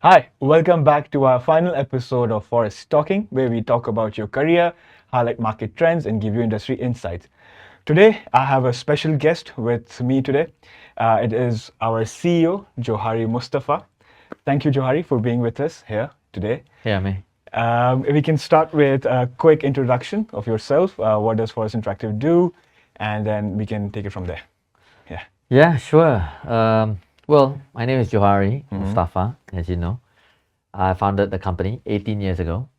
Hi, welcome back to our final episode of Forest Talking, where we talk about your career, highlight market trends, and give you industry insights. Today, I have a special guest with me today. It is our CEO, Johary Mustapha. Thank you, Johary, for being with us here today. Yeah, me. We can start with a quick introduction of yourself. What does Forest Interactive do? And then we can take it from there. Yeah. Yeah, sure. Well, my name is Johary Mustapha, as you know. I founded the company 18 years ago.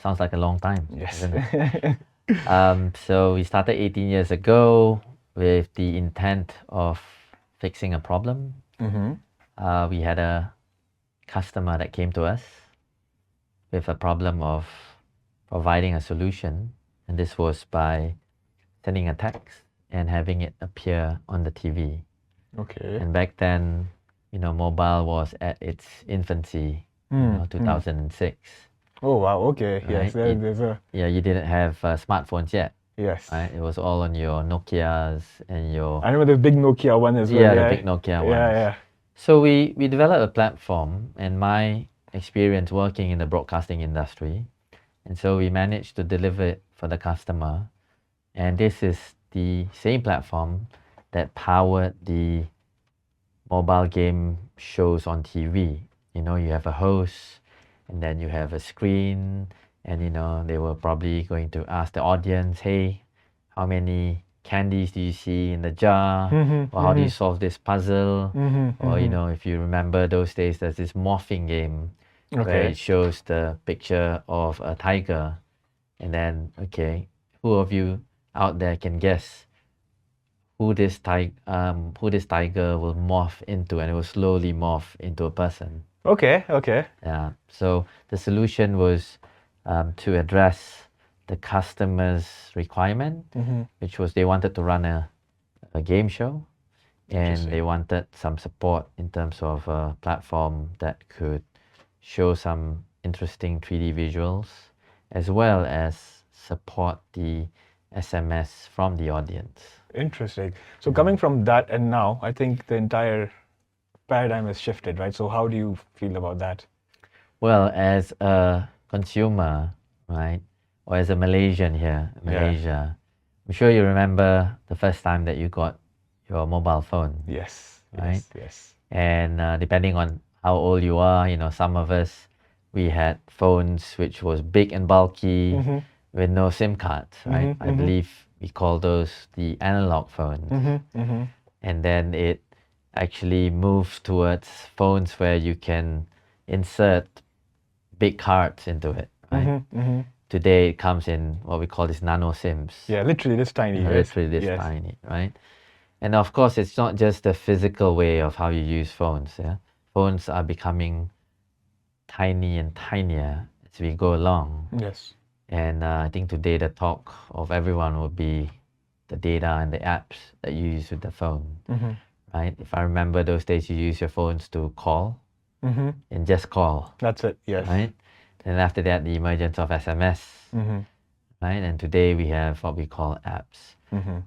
Sounds like a long time, Yes. isn't it? So we started 18 years ago with the intent of fixing a problem. We had a customer that came to us with a problem of providing a solution, and this was by sending a text and having it appear on the TV. Okay. And back then, mobile was at its infancy, 2006. Oh, wow. Okay. Yes. Right? There's a. Yeah, you didn't have Yes. smartphones yet, right? It was all on your Nokias and your I remember the big Nokia one as well. the big Nokia ones. Yeah. So we developed a platform, and my experience working in the broadcasting industry, and so we managed to deliver it for the customer. And this is the same platform that powered the mobile game shows on TV. You have a host, and then you have a screen, and they were probably going to ask the audience, hey, how many candies do you see in the jar? Or how do you solve this puzzle? Or, if you remember those days, there's this morphing game where it shows the picture of a tiger. And then, okay, who of you out there can guess who this tiger will morph into, and it will slowly morph into a person. Okay. Yeah. So the solution was to address the customer's requirement, which was they wanted to run a game show, and they wanted some support in terms of a platform that could show some interesting 3D visuals, as well as support the SMS from the audience. Interesting. So coming from that and now, I think the entire paradigm has shifted, right? So how do you feel about that? Well, as a consumer, right, or as a Malaysian here, Malaysia, I'm sure you remember the first time that you got your mobile phone. Yes. Right? Yes. And depending on how old you are, some of us, we had phones which was big and bulky with no SIM cards, right? I believe we call those the analog phones. And then it actually moved towards phones where you can insert big cards into it, right? Today it comes in what we call these nano SIMs. Yeah, literally this tiny. Literally this tiny, right? And of course, it's not just the physical way of how you use phones. Yeah? Phones are becoming tiny and tinier as we go along. Yes. And I think today the talk of everyone will be the data and the apps that you use with the phone, right? If I remember those days, you use your phones to call and just call. That's it. Yes. Right? And after that, the emergence of SMS, right? And today we have what we call apps.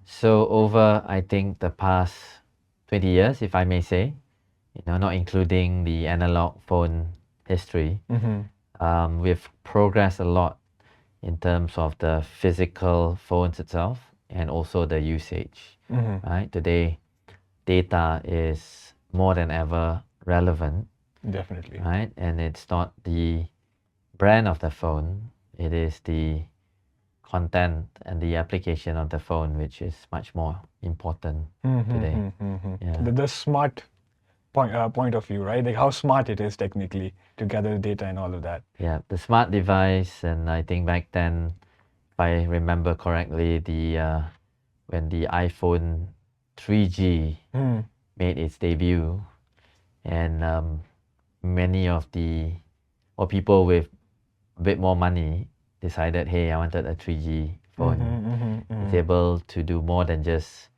So over, I think, the past 20 years, if I may say, not including the analog phone history, we've progressed a lot in terms of the physical phones itself and also the usage, right? Today, data is more than ever relevant. Definitely. Right? And it's not the brand of the phone, it is the content and the application of the phone, which is much more important today. Yeah. The smart point of view, right? Like how smart it is technically to gather data and all of that. Yeah, the smart device, and I think back then, if I remember correctly, when the iPhone 3G made its debut, and many of people with a bit more money decided, hey, I wanted a 3G phone. It's able to do more than just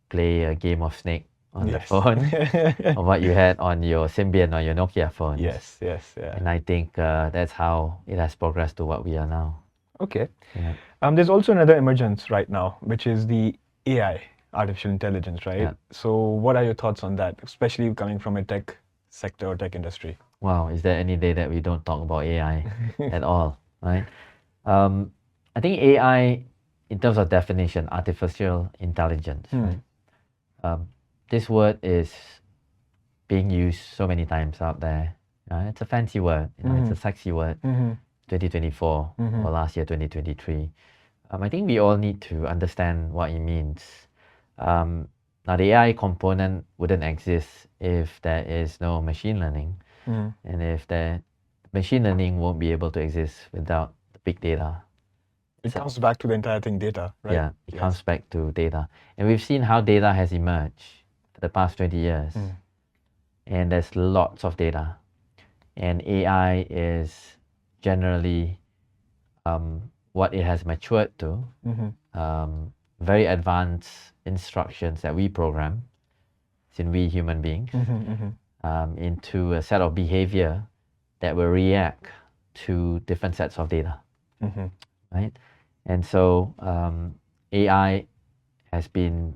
play a game of Snake on the phone, or what you had on your Symbian or your Nokia phones. Yes. And I think that's how it has progressed to what we are now. Okay. Yeah. There's also another emergence right now, which is the AI, artificial intelligence, right? Yeah. So what are your thoughts on that, especially coming from a tech sector or tech industry? Wow, is there any day that we don't talk about AI at all, right? I think AI, in terms of definition, artificial intelligence, right? This word is being used so many times out there. It's a fancy word, it's a sexy word. 2024 or last year, 2023. I think we all need to understand what it means. Now, the AI component wouldn't exist if there is no machine learning, and if the machine learning won't be able to exist without the big data. It comes back to the entire thing, data, right? Yeah, it comes back to data. And we've seen how data has emerged for the past 20 years. And there's lots of data. And AI is generally what it has matured to. Very advanced instructions that we program, since we human beings, into a set of behavior that will react to different sets of data, right? And so AI has been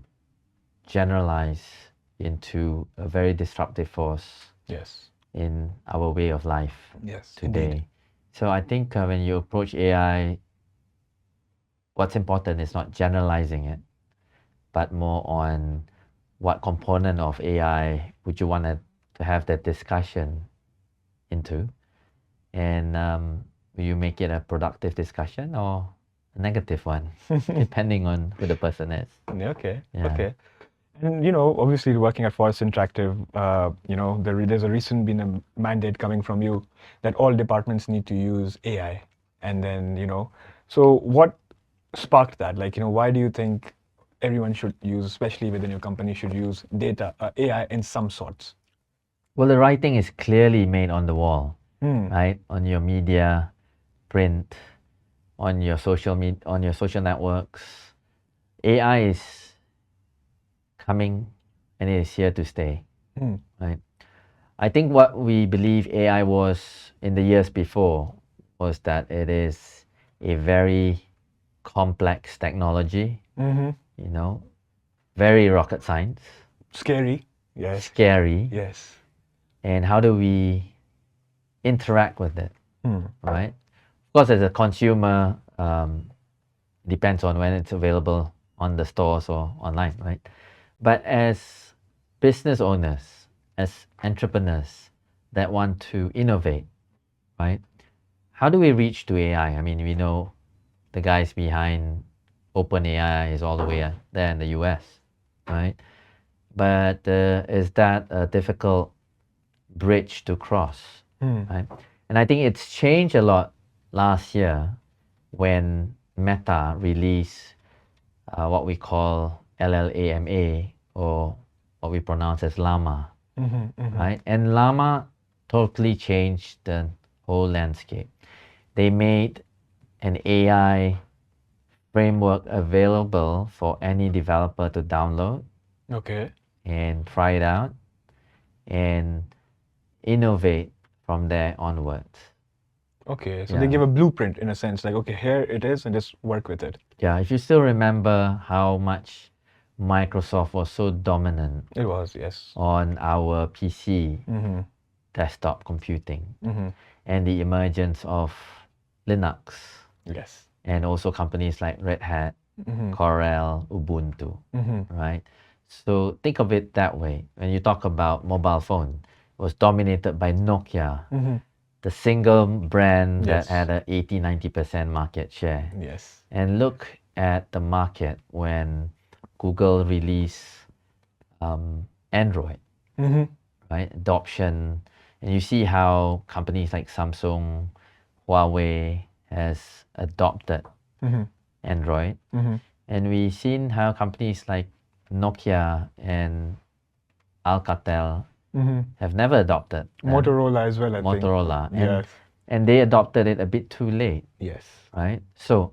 generalized into a very disruptive force in our way of life today. Indeed. So I think when you approach AI, what's important is not generalizing it, but more on what component of AI would you want to have that discussion into, and will you make it a productive discussion or a negative one, depending on who the person is. Okay. Yeah. Okay. And obviously working at Forest Interactive, there's a recent been a mandate coming from you that all departments need to use AI. And then, so what sparked that? Like, why do you think everyone should use, especially within your company, should use data, AI in some sorts? Well, the writing is clearly made on the wall, right? On your media, print, on your social networks. AI is coming and it is here to stay, right? I think what we believe AI was in the years before was that it is a very complex technology, very rocket science. Scary. Yes. Scary. Yes. And how do we interact with it, right? Of course, as a consumer, depends on when it's available on the stores or online, right? But as business owners, as entrepreneurs that want to innovate, right? How do we reach to AI? I mean, we know the guys behind OpenAI is all the way there in the US, right? But is that a difficult bridge to cross, right? And I think it's changed a lot last year when Meta released what we call LLAMA, or what we pronounce as Llama, right? And Llama totally changed the whole landscape. They made an AI framework available for any developer to download and try it out and innovate from there onwards. Okay, so they give a blueprint in a sense, like, okay, here it is, and just work with it. Yeah, if you still remember how much Microsoft was so dominant. It was, yes. On our PC, desktop computing, and the emergence of Linux. Yes. And also companies like Red Hat, Corel, Ubuntu, right? So think of it that way. When you talk about mobile phone, it was dominated by Nokia, the single brand that had an 80-90% market share. Yes. And look at the market when Google released Android, right? Adoption, and you see how companies like Samsung, Huawei has adopted Android, and we've seen how companies like Nokia and Alcatel have never adopted. Motorola as well, I think. Motorola, and they adopted it a bit too late. Yes. Right. So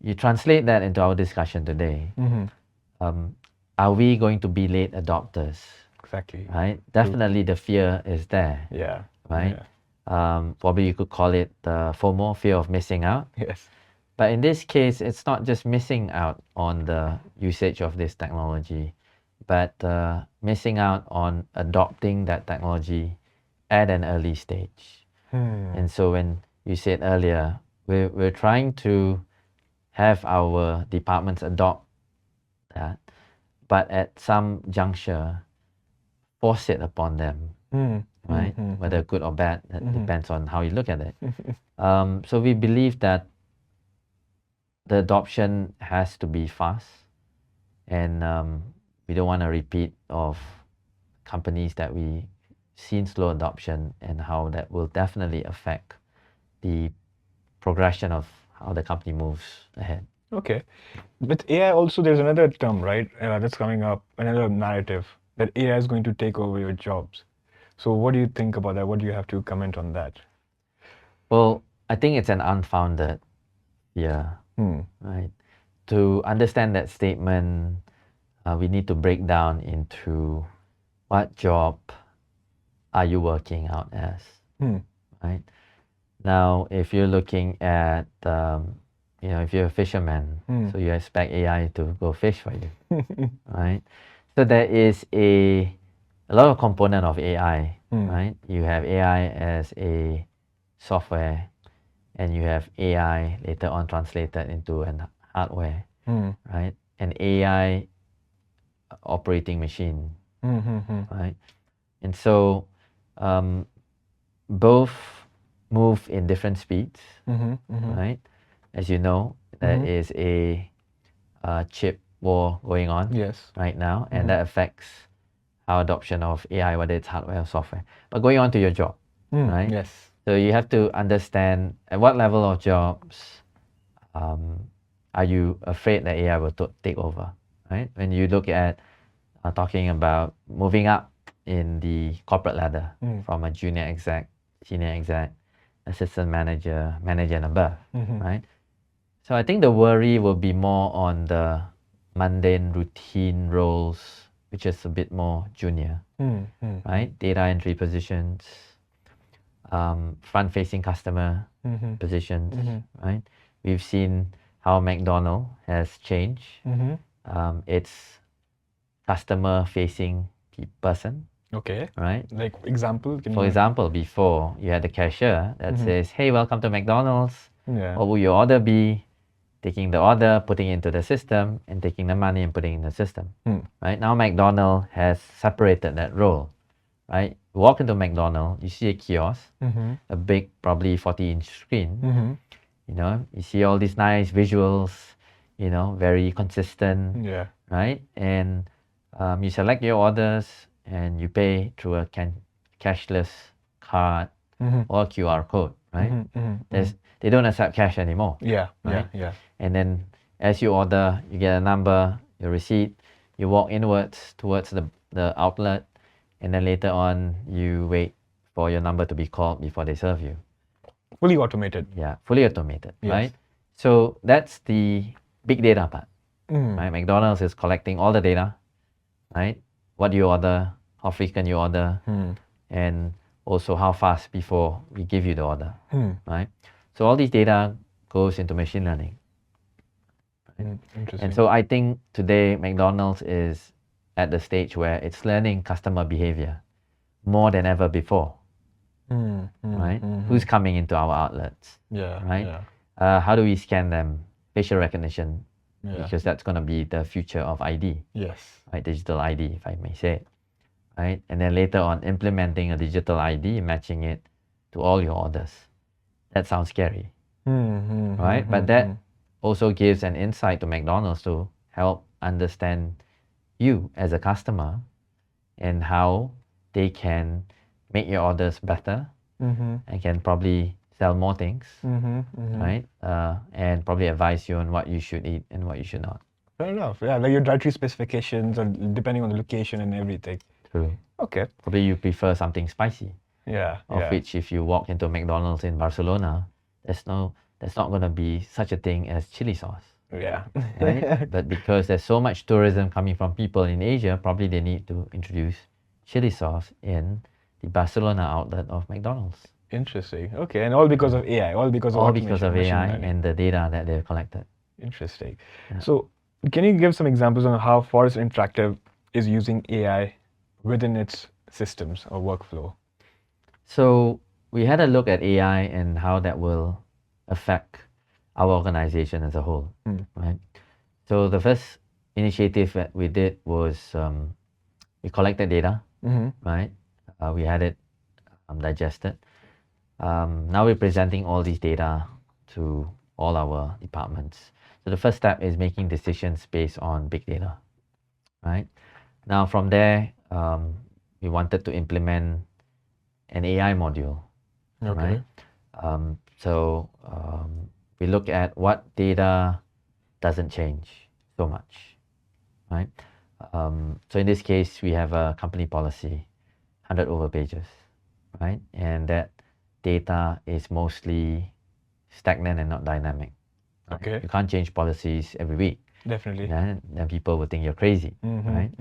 you translate that into our discussion today. Are we going to be late adopters? Exactly. Right. Definitely, the fear is there. Yeah. Right. Probably you could call it FOMO, fear of missing out. Yes. But in this case, it's not just missing out on the usage of this technology, but missing out on adopting that technology at an early stage. And so when you said earlier, we're trying to have our departments adopt that, but at some juncture, force it upon them, right? Whether good or bad, that depends on how you look at it. So we believe that the adoption has to be fast, and we don't want a repeat of companies that we seen slow adoption, and how that will definitely affect the progression of how the company moves ahead. Okay. With AI also, there's another term, right? That's coming up, another narrative that AI is going to take over your jobs. So what do you think about that? What do you have to comment on that? Well, I think it's an unfounded fear, right? To understand that statement, we need to break down into what job are you working out as, right? Now, if you're looking at, if you're a fisherman, so you expect AI to go fish for you, right? So there is a lot of component of AI, right? You have AI as a software, and you have AI later on translated into an hardware, right? An AI operating machine, right? And so both move in different speeds, right? As you know, there is a chip war going on right now, and that affects our adoption of AI, whether it's hardware or software. But going on to your job, right? Yes. So you have to understand at what level of jobs are you afraid that AI will take over, right? When you look at talking about moving up in the corporate ladder from a junior exec, senior exec, assistant manager, manager and above, right? So I think the worry will be more on the mundane routine roles, which is a bit more junior, right? Data entry positions, front-facing customer positions, right? We've seen how McDonald's has changed. Its customer-facing person, Okay. right? Like example? For example, before you had the cashier that says, "Hey, welcome to McDonald's. What will your order be?" Taking the order, putting it into the system, and taking the money and putting it in the system. Right now, McDonald's has separated that role. Right, walk into McDonald's, you see a kiosk, a big, probably 40-inch screen. You see all these nice visuals. Very consistent. Yeah. Right, and you select your orders and you pay through a cashless card or QR code. Right, they don't accept cash anymore. Yeah. Right? Yeah. And then as you order, you get a number, your receipt, you walk inwards towards the outlet, and then later on you wait for your number to be called before they serve you. Fully automated. Yeah, fully automated, right? So that's the big data part. Right? McDonald's is collecting all the data, right? What you order, how frequent you order, and also how fast before we give you the order, right? So all these data goes into machine learning. Interesting. And so I think today McDonald's is at the stage where it's learning customer behavior more than ever before, right? Who's coming into our outlets, right? How do we scan them? Facial recognition, because that's going to be the future of ID, right? Digital ID, if I may say it, right? And then later on, implementing a digital ID, matching it to all your orders. That sounds scary, right? But that also gives an insight to McDonald's to help understand you as a customer and how they can make your orders better and can probably sell more things, right? And probably advise you on what you should eat and what you should not. Fair enough. Yeah, like your dietary specifications or depending on the location and everything. True. Okay. Probably you prefer something spicy. Yeah. Of which, if you walk into McDonald's in Barcelona, there's not going to be such a thing as chili sauce. Yeah. Right? But because there's so much tourism coming from people in Asia, probably they need to introduce chili sauce in the Barcelona outlet of McDonald's. Interesting. Okay, and all because of AI, all because of AI and the data that they've collected. Interesting. Yeah. So, can you give some examples on how Forest Interactive is using AI within its systems or workflow? So we had a look at AI and how that will affect our organization as a whole, right? So the first initiative that we did was we collected data, right? We had it digested. Now we're presenting all these data to all our departments. So the first step is making decisions based on big data, right? Now from there, we wanted to implement an AI module, Okay. right? We look at what data doesn't change so much, right? So in this case, we have a company policy, 100 over pages, right? And that data is mostly stagnant and not dynamic. Right? Okay. You can't change policies every week. Definitely. Then people will think you're crazy, right?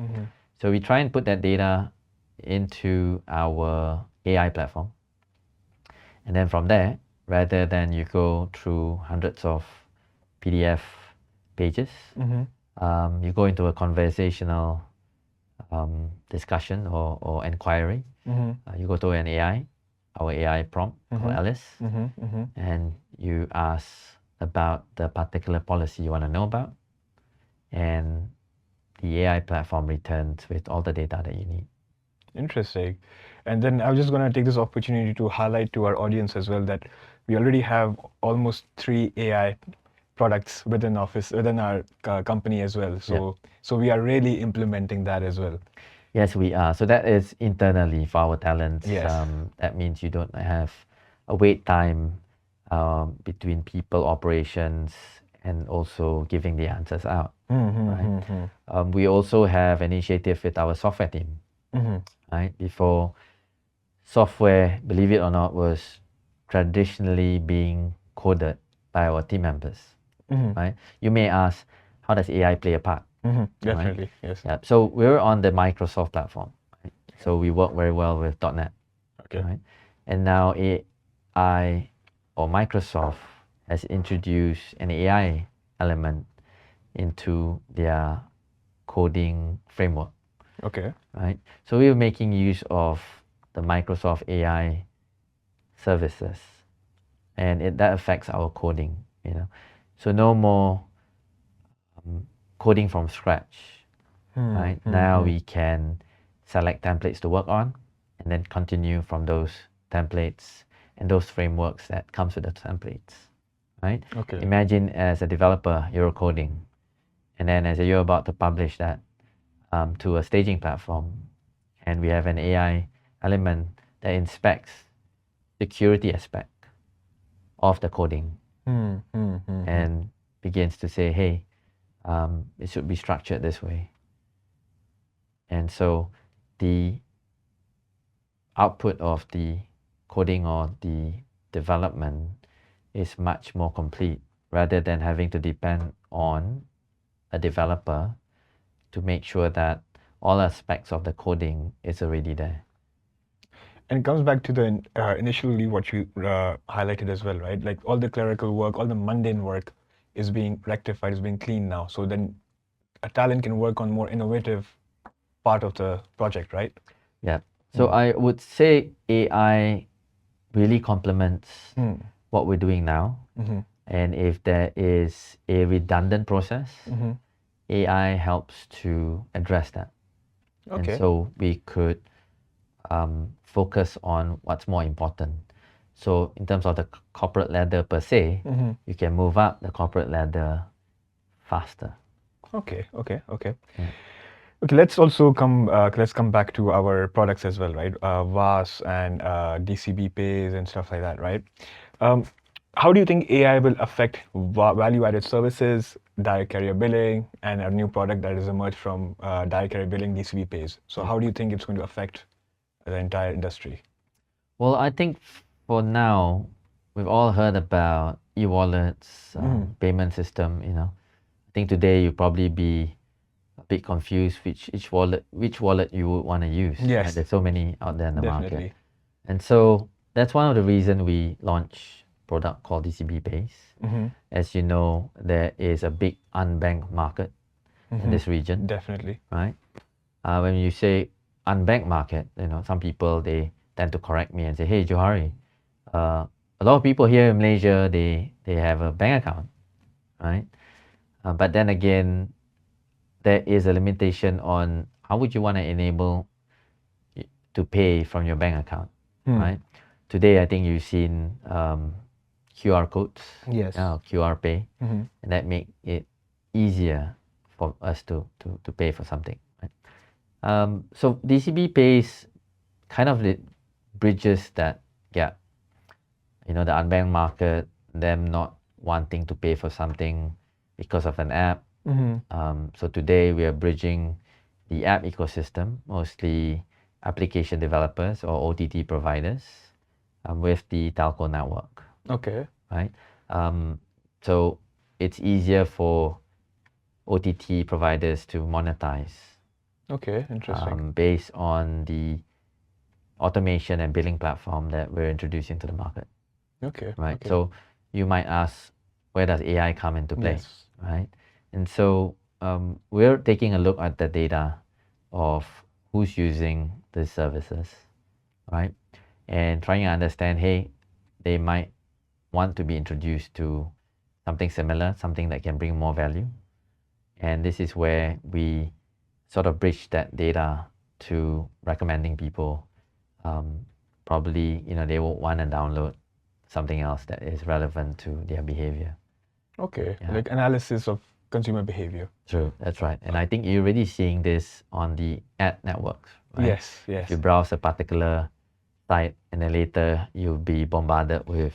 So we try and put that data into our AI platform. And then from there, rather than you go through hundreds of PDF pages, you go into a conversational discussion or inquiry. You go to an AI, our AI prompt called Alice, and you ask about the particular policy you want to know about, and the AI platform returns with all the data that you need. Interesting. And then I was just going to take this opportunity to highlight to our audience as well that we already have almost 3 AI products within our company as well. So we are really implementing that as well. Yes, we are. So that is internally for our talents. Yes. That means you don't have a wait time between people, operations, and also giving the answers out. Right? We also have an initiative with our software team. Right? Before, software, believe it or not, was traditionally being coded by our team members. Right? You may ask, how does AI play a part? Definitely, right? yes. Yeah. So we're on the Microsoft platform. Right? So we work very well with .NET. Okay. Right? And now AI or Microsoft has introduced an AI element into their coding framework. Okay. Right? So we're making use of the Microsoft AI services, and that affects our coding. So no more coding from scratch. Right? Now we can select templates to work on, and then continue from those templates and those frameworks that comes with the templates. Right? Okay. Imagine as a developer, you're coding, and then as you're about to publish that to a staging platform, and we have an AI element that inspects security aspect of the coding and begins to say, hey, it should be structured this way. And so the output of the coding or the development is much more complete rather than having to depend on a developer to make sure that all aspects of the coding is already there. And it comes back to the initially what you highlighted as well, right? Like all the clerical work, all the mundane work is being rectified, is being cleaned now. So then a talent can work on more innovative part of the project, right? Yeah. So I would say AI really complements what we're doing now. And if there is a redundant process, AI helps to address that. Okay. And so we could focus on what's more important. So in terms of the corporate ladder per se, you can move up the corporate ladder faster. Okay. Okay, let's come back to our products as well, right? VAS and DCB pays and stuff like that, right? How do you think AI will affect value-added services, direct carrier billing, and a new product that has emerged from direct carrier billing, DCB pays? So how do you think it's going to affect the entire industry? Well, I think for now, we've all heard about e-wallets, payment system. I think today you'll probably be a bit confused which wallet you would want to use. Yes. Right? There's so many out there in the Definitely. market. And so that's one of the reasons we launched a product called DCB Pays. As you know, there is a big unbanked market in this region. Definitely. Right? When you say unbanked market, some people they tend to correct me and say, hey, Johary, a lot of people here in Malaysia, they have a bank account, right? But then again, there is a limitation on how would you want to enable to pay from your bank account, right? Today, I think you've seen QR codes, Yes. QR Pay, Mm-hmm. and that make it easier for us to pay for something, right? So DCB Pays kind of bridges that gap. You know, the unbanked market, them not wanting to pay for something because of an app. So today we are bridging the app ecosystem, mostly application developers or OTT providers, with the telco network, Okay. right? So it's easier for OTT providers to monetize Okay. Interesting. based on the automation and billing platform that we're introducing to the market, Okay. right? Okay. So you might ask, where does AI come into play, Yes. right? And so we're taking a look at the data of who's using these services, right? And trying to understand, hey, they might want to be introduced to something similar, something that can bring more value. And this is where we sort of bridge that data to recommending people. Probably, they will want to download something else that is relevant to their behavior. Okay. Yeah. Like analysis of consumer behavior. True, that's right. And I think you're already seeing this on the ad networks, right? Yes. Yes. If you browse a particular site and then later you'll be bombarded with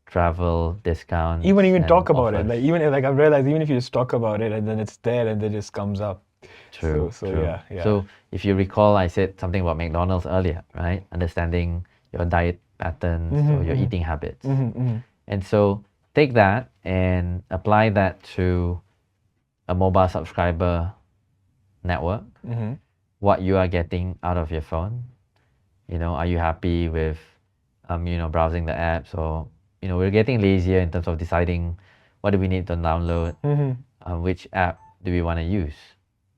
travel discounts. Even and talk about it, offers. like even if, like I've realized, even if you just talk about it and then it's there and then it just comes up. True, So true. yeah, yeah. So if you recall, I said something about McDonald's earlier, right? Understanding your diet patterns or your eating habits. And so take that and apply that to a mobile subscriber network. What you are getting out of your phone. Are you happy with, browsing the apps, or, we're getting lazier in terms of deciding what do we need to download, which app do we want to use,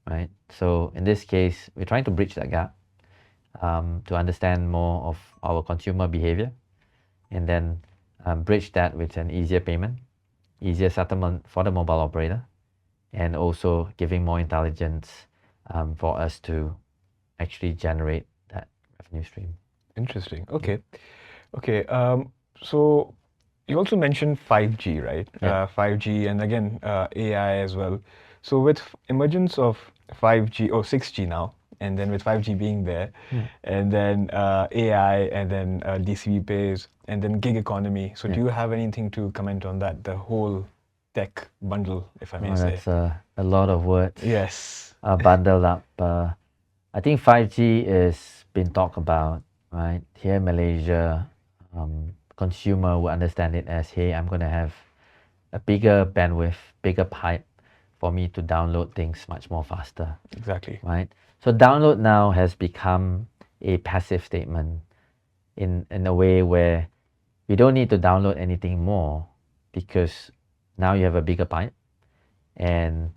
right? So in this case, we're trying to bridge that gap to understand more of our consumer behavior, and then bridge that with an easier payment, easier settlement for the mobile operator, and also giving more intelligence for us to actually generate that revenue stream. Interesting. Okay. Okay. So you also mentioned 5G, right? Yeah. 5G and again AI as well. So with emergence of 5G or 6G now, and then with 5G being there, and then AI, and then DCB pays, and then gig economy. So do you have anything to comment on that? The whole tech bundle, if I may Oh, say. that's a lot of words Yes. bundled up. I think 5G is been talked about, right? Here in Malaysia, consumer will understand it as, hey, I'm going to have a bigger bandwidth, bigger pipe for me to download things much more faster, Exactly. right? So download now has become a passive statement in a way where you don't need to download anything more because now you have a bigger pipe and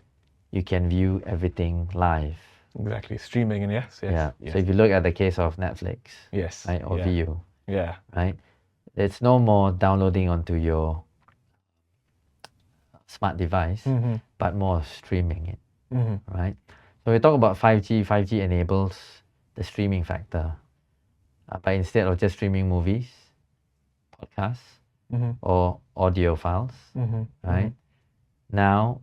you can view everything live. Exactly. Streaming and yes. Yeah. Yes. So if you look at the case of Netflix, Yes. right, or Yeah. View, Yeah. right, it's no more downloading onto your smart device, but more streaming it, right? So we talk about 5G. 5G enables the streaming factor, but instead of just streaming movies, podcasts, or audio files, right? Now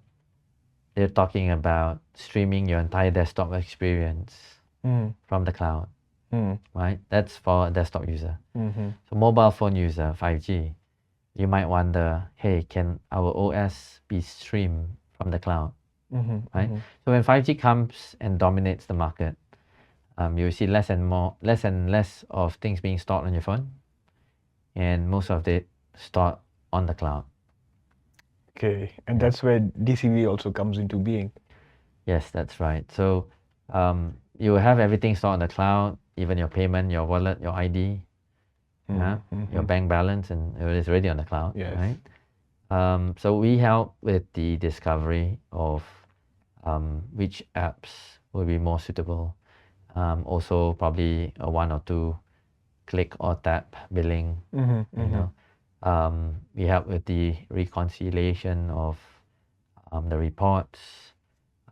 they're talking about streaming your entire desktop experience from the cloud, right? That's for a desktop user. So mobile phone user, 5G, you might wonder, hey, can our OS be streamed from the cloud, right? So when 5G comes and dominates the market, you see less and less of things being stored on your phone, and most of it stored on the cloud. Okay, and that's where DCV also comes into being. Yes, that's right. So you have everything stored on the cloud, even your payment, your wallet, your ID, your bank balance, and it is already on the cloud, Yes. right? So we help with the discovery of which apps will be more suitable. Also, probably one or two click or tap billing. Mm-hmm. You know, we help with the reconciliation of the reports.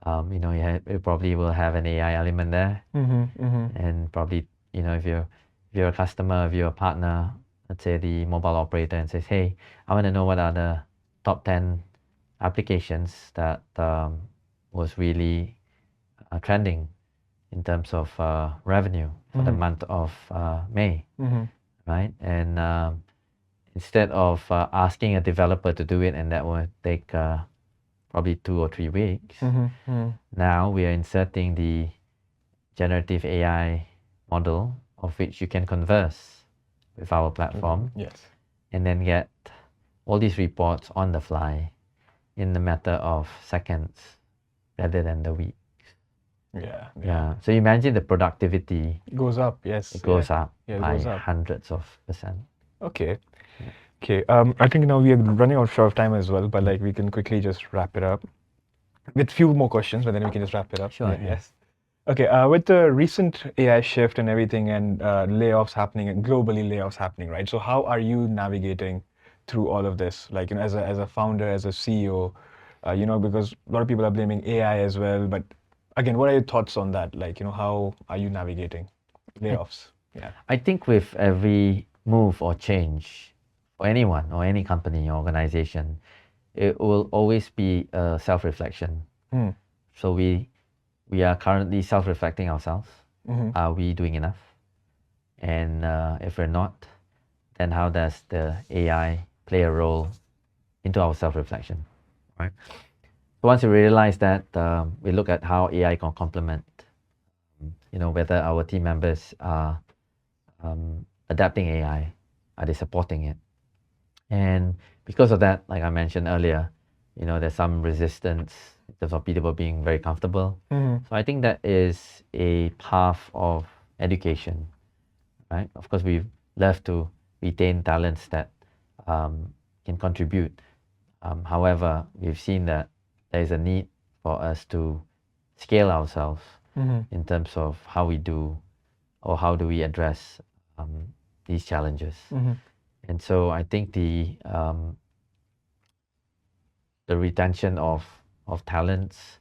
You probably will have an AI element there, and probably if you're a customer, if you're a partner, let's say the mobile operator, and says, hey, I want to know what are the top 10 applications that was really trending in terms of revenue for the month of May, right? And instead of asking a developer to do it, and that will take probably 2 or 3 weeks, now we are inserting the generative AI model of which you can converse with our platform, Yes. and then get all these reports on the fly in the matter of seconds rather than the week. Yeah. So imagine the productivity Goes up. Yes. it goes up Yeah, it by goes up. hundreds of percent. Okay. Okay. I think now we are running out short of time as well, but like we can quickly just wrap it up with few more questions, but then we can just wrap it up. Sure, yeah. Yes. Okay. With the recent AI shift and everything, and layoffs happening, and globally layoffs happening, right? So how are you navigating through all of this? Like, as a founder, as a CEO, because a lot of people are blaming AI as well. But again, what are your thoughts on that? Like, how are you navigating layoffs? Yeah. I think with every move or change for anyone or any company or organization, it will always be a self-reflection. So we are currently self-reflecting ourselves. Are we doing enough? And if we're not, then how does the AI play a role into our self-reflection, right? So once you realize that, we look at how AI can complement, whether our team members are adapting AI, are they supporting it? And because of that, like I mentioned earlier, there's some resistance in terms of people being very comfortable. So I think that is a path of education, right? Of course, we love to retain talents that can contribute. However, we've seen that there is a need for us to scale ourselves in terms of how we do or how do we address these challenges. And so I think the retention of talents,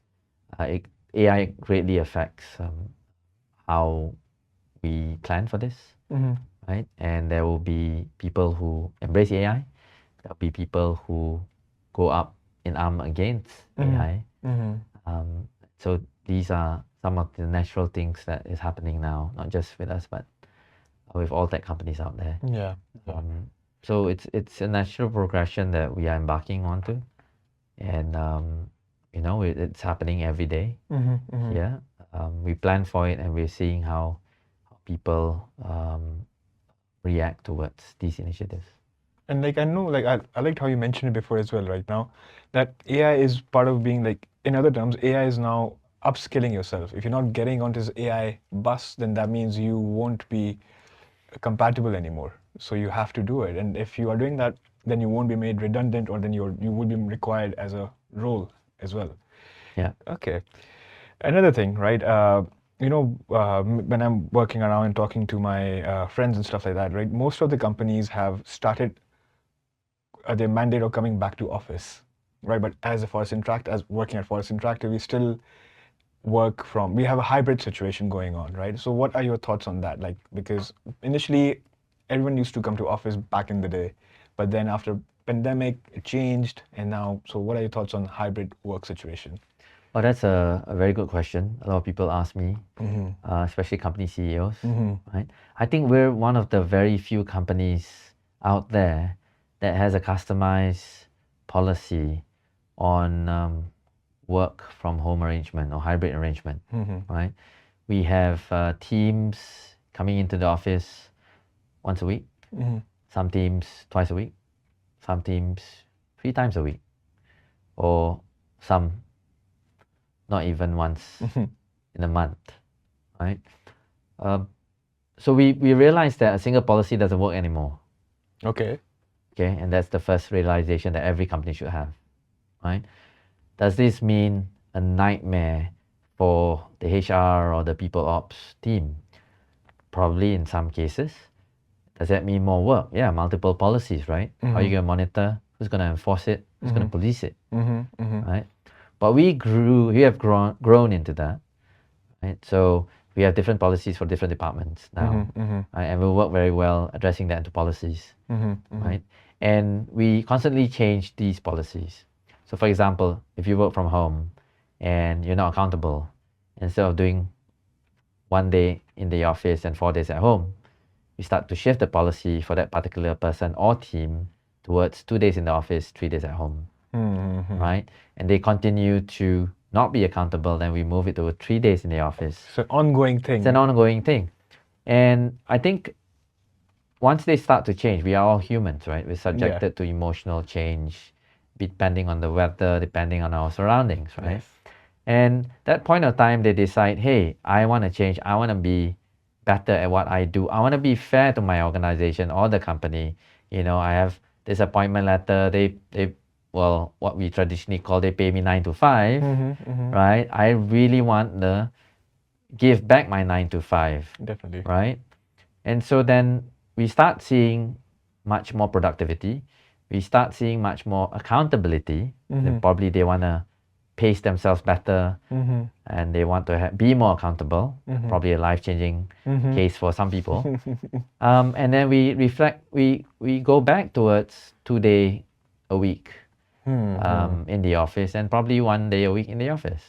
AI greatly affects how we plan for this, right? And there will be people who embrace AI. There'll be people who go up in arm against AI. So these are some of the natural things that is happening now, not just with us, but with all tech companies out there. Yeah. So it's a natural progression that we are embarking onto, and it's happening every day. Yeah, we plan for it, and we're seeing how people react towards these initiatives. And like I know, like I liked how you mentioned it before as well, right now, that AI is part of being like, in other terms, AI is now upskilling yourself. If you're not getting onto this AI bus, then that means you won't be compatible anymore. So you have to do it. And if you are doing that, then you won't be made redundant, or then you will be required as a role as well. Yeah. Okay. Another thing, right? When I'm working around and talking to my friends and stuff like that, right? Most of the companies have started their mandate of coming back to office, right? But as working at Forest Interactive, we still we have a hybrid situation going on, right? So what are your thoughts on that? Like, because initially everyone used to come to office back in the day, but then after pandemic, it changed, and now, so what are your thoughts on hybrid work situation? Oh, that's a very good question. A lot of people ask me, especially company CEOs, right? I think we're one of the very few companies out there that has a customized policy on work from home arrangement or hybrid arrangement, right? We have teams coming into the office once a week, some teams twice a week, some teams 3 times a week, or some not even once in a month, right? So we realized that a single policy doesn't work anymore. Okay. Okay, and that's the first realization that every company should have, right? Does this mean a nightmare for the HR or the people ops team? Probably in some cases, Does that mean more work? Yeah, multiple policies, right? How are you going to monitor? Who's going to enforce it? Who's going to police it? Right? But we have grown into that, right? So we have different policies for different departments now, right? And we work very well addressing that into policies, right? And we constantly change these policies. So for example, if you work from home and you're not accountable, instead of doing 1 day in the office and 4 days at home, we start to shift the policy for that particular person or team towards 2 days in the office, 3 days at home, right? And they continue to not be accountable, then we move it to 3 days in the office. It's an ongoing thing. It's an ongoing thing. And I think once they start to change, we are all humans, right? We're subjected to emotional change, depending on the weather, depending on our surroundings, right? Yes. And that point of time, they decide, hey, I want to change. I want to be better at what I do. I want to be fair to my organization or the company. You know, I have this appointment letter. Well, what we traditionally call, they pay me 9 to 5, right? I really want to give back my 9 to 5. Definitely. Right? And so then we start seeing much more productivity. We start seeing much more accountability. Then probably they want to pace themselves better and they want to be more accountable. Probably a life-changing case for some people. And then we reflect, we go back towards 2 day a week in the office and probably 1 day a week in the office.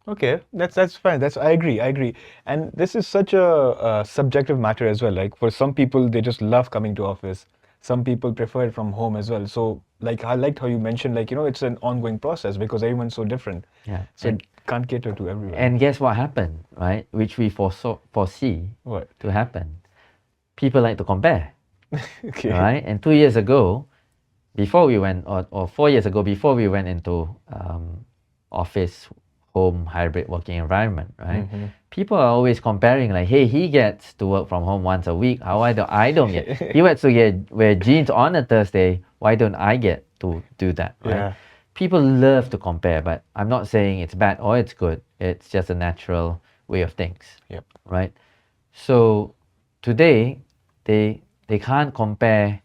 Okay, that's fine. I agree. And this is such a subjective matter as well. Like for some people, they just love coming to office. Some people prefer it from home as well. So like I liked how you mentioned, like, you know, it's an ongoing process because everyone's so different. Yeah. So it can't cater to everyone. And guess what happened, right? Which we foresee What? to happen. People like to compare, Okay. right? And 2 years ago, before we went, or 4 years ago, before we went into office, home, hybrid working environment, right? People are always comparing, like, hey, he gets to work from home once a week. How I don't get? He gets to wear jeans on a Thursday. Why don't I get to do that, right? Yeah. People love to compare, but I'm not saying it's bad or it's good. It's just a natural way of things, Yep. right? So today, they can't compare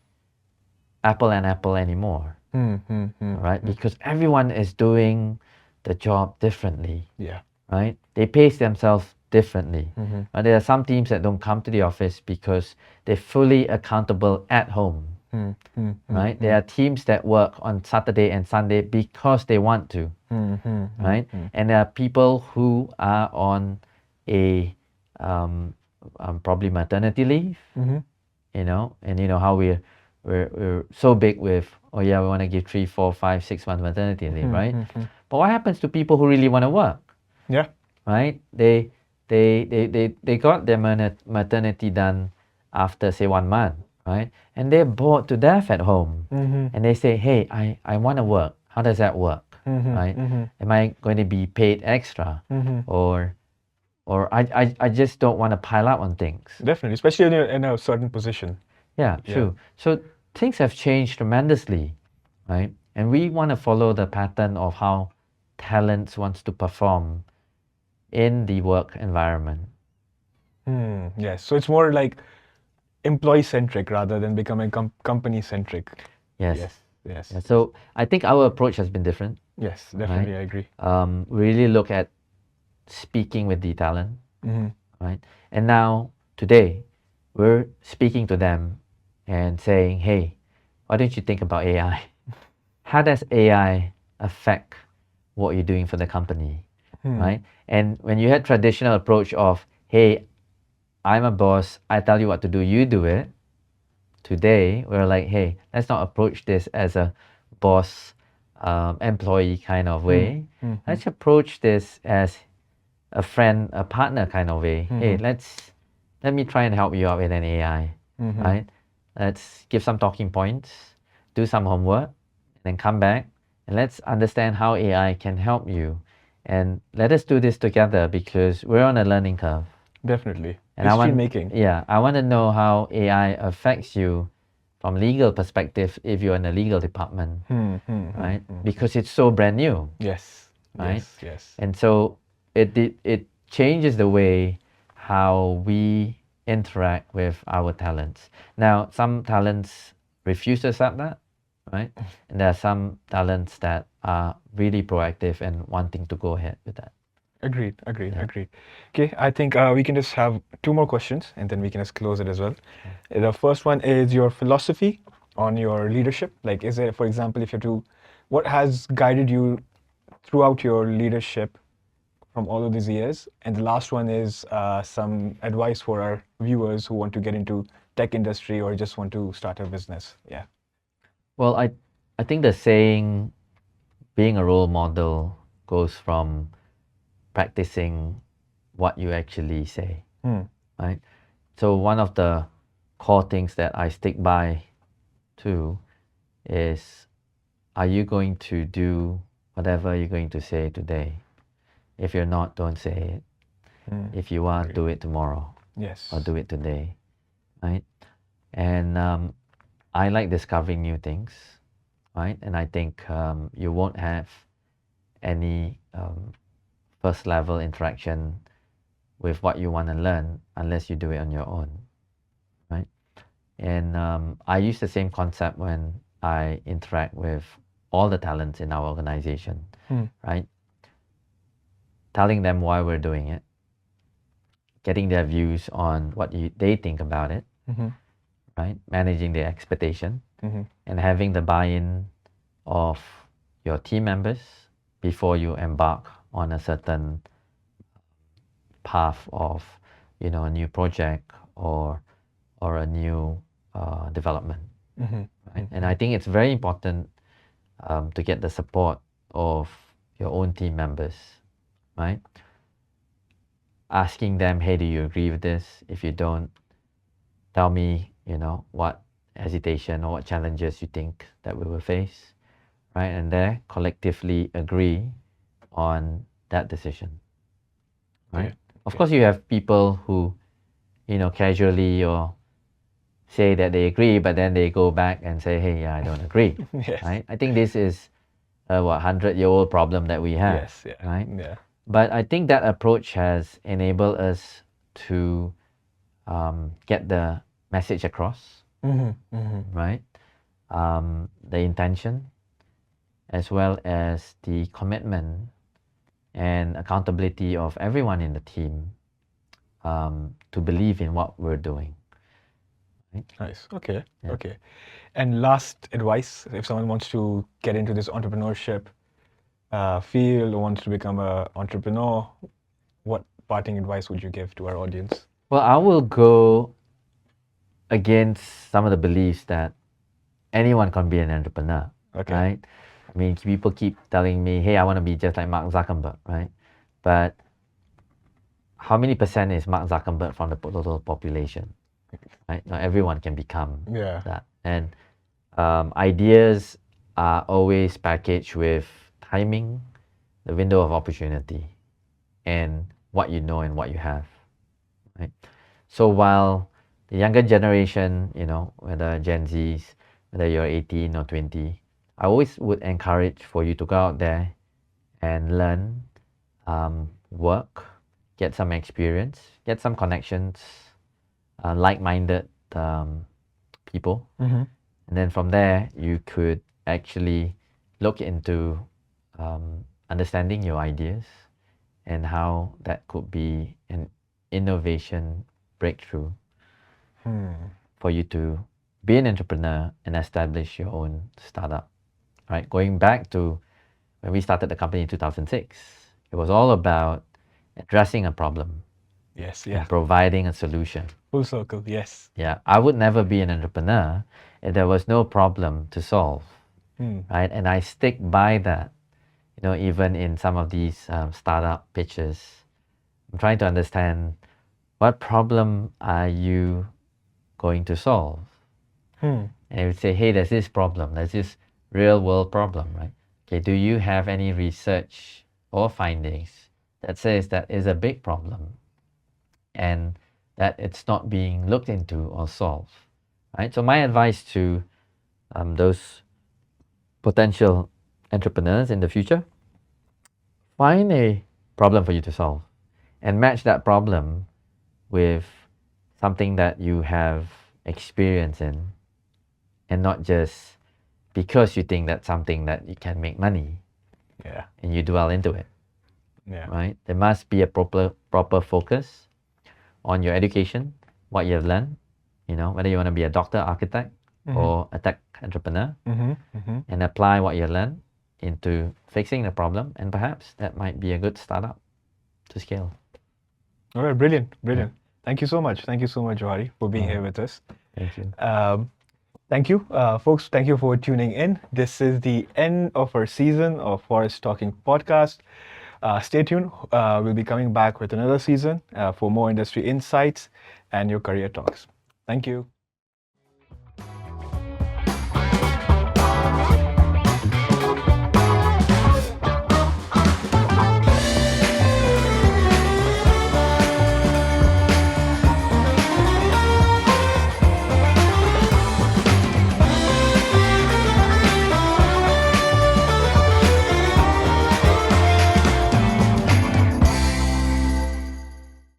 apple and apple anymore, right? Because everyone is doing the job differently, Yeah. right? They pace themselves differently. There are some teams that don't come to the office because they're fully accountable at home, right? There are teams that work on Saturday and Sunday because they want to, right? And there are people who are on a probably maternity leave, you know, and you know how we're so big with, oh yeah, we want to give 3, 4, 5, 6 months maternity leave, right? But what happens to people who really want to work? Yeah. Right? They got their maternity done after say 1 month, right? And they're bored to death at home, and they say, hey, I want to work. How does that work, right? Am I going to be paid extra, or I just don't want to pile up on things. Definitely, especially in a certain position. Yeah, true. So things have changed tremendously, right? And we want to follow the pattern of how talents wants to perform in the work environment. Yes. So it's more like employee-centric rather than becoming company-centric. Yes. Yes. Yeah, so I think our approach has been different. Yes, definitely, I agree. We really look at speaking with the talent, right? And now, today, we're speaking to them and saying, hey, why don't you think about AI? How does AI affect what you're doing for the company, right? And when you had traditional approach of, hey, I'm a boss, I tell you what to do, you do it. Today, we're like, hey, let's not approach this as a boss, employee kind of way. Let's approach this as a friend, a partner kind of way. Hey, let me try and help you out with an AI, right? Let's give some talking points, do some homework, then come back and let's understand how AI can help you. And let us do this together because we're on a learning curve. Definitely. And History making. Yeah, I want to know how AI affects you from legal perspective if you're in the legal department, right? Because it's so brand new. Yes. Right? Yes. And so it changes the way how we interact with our talents. Now, some talents refuse to accept that, right? And there are some talents that are really proactive and wanting to go ahead with that. Agreed, agreed, Yeah. agreed. Okay, I think we can just have two more questions and then we can just close it as well. Sure. The first one is your philosophy on your leadership. Like, is there, for example, if you have to, what has guided you throughout your leadership from all of these years? And the last one is some advice for our viewers who want to get into tech industry or just want to start a business. Yeah. Well, I think the saying being a role model goes from practicing what you actually say, Hmm. right? So one of the core things that I stick by too is, are you going to do whatever you're going to say today? If you're not, don't say it. Hmm. If you are, Agreed. do it tomorrow Yes. or do it today, right? And I like discovering new things, right? And I think you won't have any first level interaction with what you want to learn unless you do it on your own, right? And I use the same concept when I interact with all the talents in our organization, Hmm. right? Telling them why we're doing it, getting their views on what they think about it, Mm-hmm. right? Managing their expectation Mm-hmm. and having the buy-in of your team members before you embark on a certain path of, a new project or a new development, Mm-hmm. right? And I think it's very important to get the support of your own team members, right? Asking them, hey, do you agree with this? If you don't, tell me, what hesitation or what challenges you think that we will face, right? And there collectively agree on that decision, right? Okay. Of Okay. course, you have people who, casually or say that they agree, but then they go back and say, hey, yeah, I don't agree, Yes. right? I think this is a 100-year-old problem that we have, Yes. Yeah. right? Yeah. But I think that approach has enabled us to get the message across, Mm-hmm. Mm-hmm. right? The intention, as well as the commitment and accountability of everyone in the team to believe in what we're doing, right? Nice. Okay. Yeah. Okay. And last advice, if someone wants to get into this entrepreneurship field or wants to become an entrepreneur, what parting advice would you give to our audience? Well, I will go against some of the beliefs that anyone can be an entrepreneur, Okay. right? I mean, people keep telling me, hey, I want to be just like Mark Zuckerberg, right? But how many percent is Mark Zuckerberg from the total population, right? Not everyone can become Yeah. that. And ideas are always packaged with timing, the window of opportunity, and what you know and what you have, right? So while the younger generation, whether Gen Zs, whether you're 18 or 20, I always would encourage for you to go out there and learn, work, get some experience, get some connections, like-minded people, Mm-hmm. and then from there you could actually look into understanding your ideas and how that could be an innovation breakthrough for you to be an entrepreneur and establish your own startup, right? Going back to when we started the company in 2006, it was all about addressing a problem Yes. and Yeah. providing a solution. Full circle. Yes. Yeah, I would never be an entrepreneur if there was no problem to solve, Hmm. right? And I stick by that, even in some of these startup pitches. I'm trying to understand, what problem are you going to solve? Hmm. And I would say, hey, there's this problem, there's this real world problem, right? Okay, do you have any research or findings that says that is a big problem and that it's not being looked into or solved, right? So my advice to those potential entrepreneurs in the future, find a problem for you to solve and match that problem with something that you have experience in, and not just because you think that's something that you can make money Yeah. and you dwell into it, Yeah. right? There must be a proper focus on your education, what you have learned, whether you want to be a doctor, architect, or a tech entrepreneur, and apply what you learn into fixing the problem, and perhaps that might be a good startup to scale. All right, brilliant, brilliant. Thank you so much. Thank you so much, Johary, for being here with us. Thank you. Thank you, folks. Thank you for tuning in. This is the end of our season of Forest Talking podcast. Stay tuned. We'll be coming back with another season for more industry insights and your career talks. Thank you.